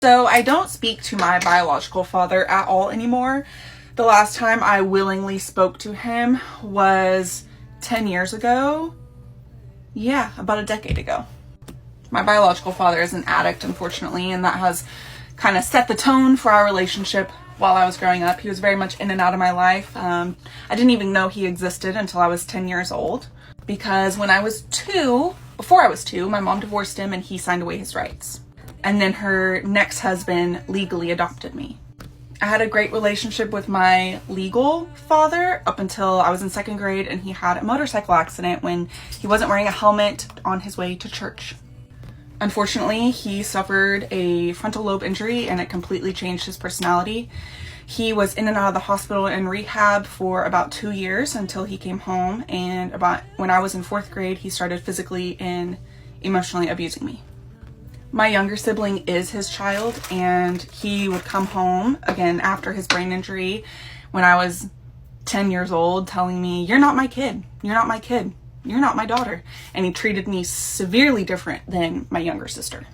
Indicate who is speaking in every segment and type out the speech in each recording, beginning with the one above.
Speaker 1: So I don't speak to my biological father at all anymore. The last time I willingly spoke to him was 10 years ago. Yeah, about a decade ago. My biological father is an addict, unfortunately, and that has kind of set the tone for our relationship while I was growing up. He was very much in and out of my life. I didn't even know he existed until I was 10 years old, because when I was before I was two, my mom divorced him and he signed away his rights. And then her next husband legally adopted me. I had a great relationship with my legal father up until I was in second grade, and he had a motorcycle accident when he wasn't wearing a helmet on his way to church. Unfortunately, he suffered a frontal lobe injury and it completely changed his personality. He was in and out of the hospital and rehab for about 2 years until he came home, and about when I was in fourth grade, he started physically and emotionally abusing me. My younger sibling is his child, and he would come home again after his brain injury when I was 10 years old telling me, "You're not my kid. You're not my kid. You're not my daughter." And he treated me severely different than my younger sister.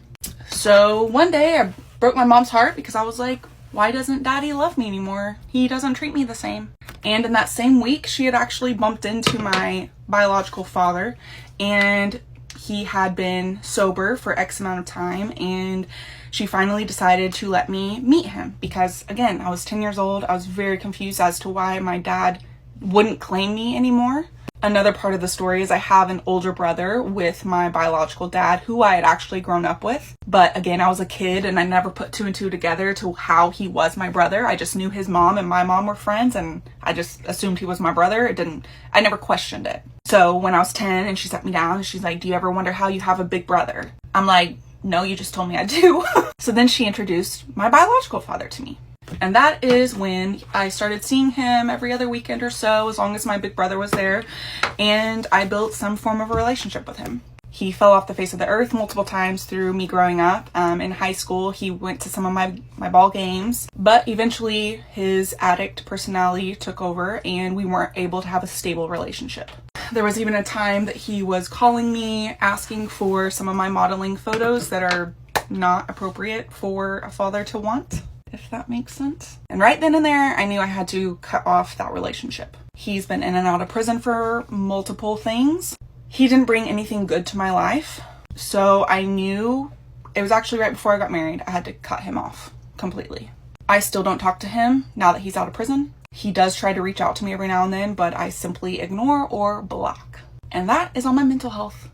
Speaker 1: So one day I broke my mom's heart because I was like, why doesn't daddy love me anymore? He doesn't treat me the same. And in that same week, she had actually bumped into my biological father, and he had been sober for X amount of time, and she finally decided to let me meet him because, again, I was 10 years old. I was very confused as to why my dad wouldn't claim me anymore. Another part of the story is I have an older brother with my biological dad who I had actually grown up with. But again, I was a kid and I never put two and two together to how he was my brother. I just knew his mom and my mom were friends, and I just assumed he was my brother. I never questioned it. So when I was 10 and she sat me down and she's like, "Do you ever wonder how you have a big brother?" I'm like, "No, you just told me I do." So then she introduced my biological father to me. And that is when I started seeing him every other weekend or so, as long as my big brother was there, and I built some form of a relationship with him. He fell off the face of the earth multiple times through me growing up. In high school, he went to some of my ball games, but eventually his addict personality took over and we weren't able to have a stable relationship. There was even a time that he was calling me, asking for some of my modeling photos that are not appropriate for a father to want, if that makes sense. And right then and there, I knew I had to cut off that relationship. He's been in and out of prison for multiple things. He didn't bring anything good to my life. So I knew, it was actually right before I got married, I had to cut him off completely. I still don't talk to him now that he's out of prison. He does try to reach out to me every now and then, but I simply ignore or block. And that is on my mental health.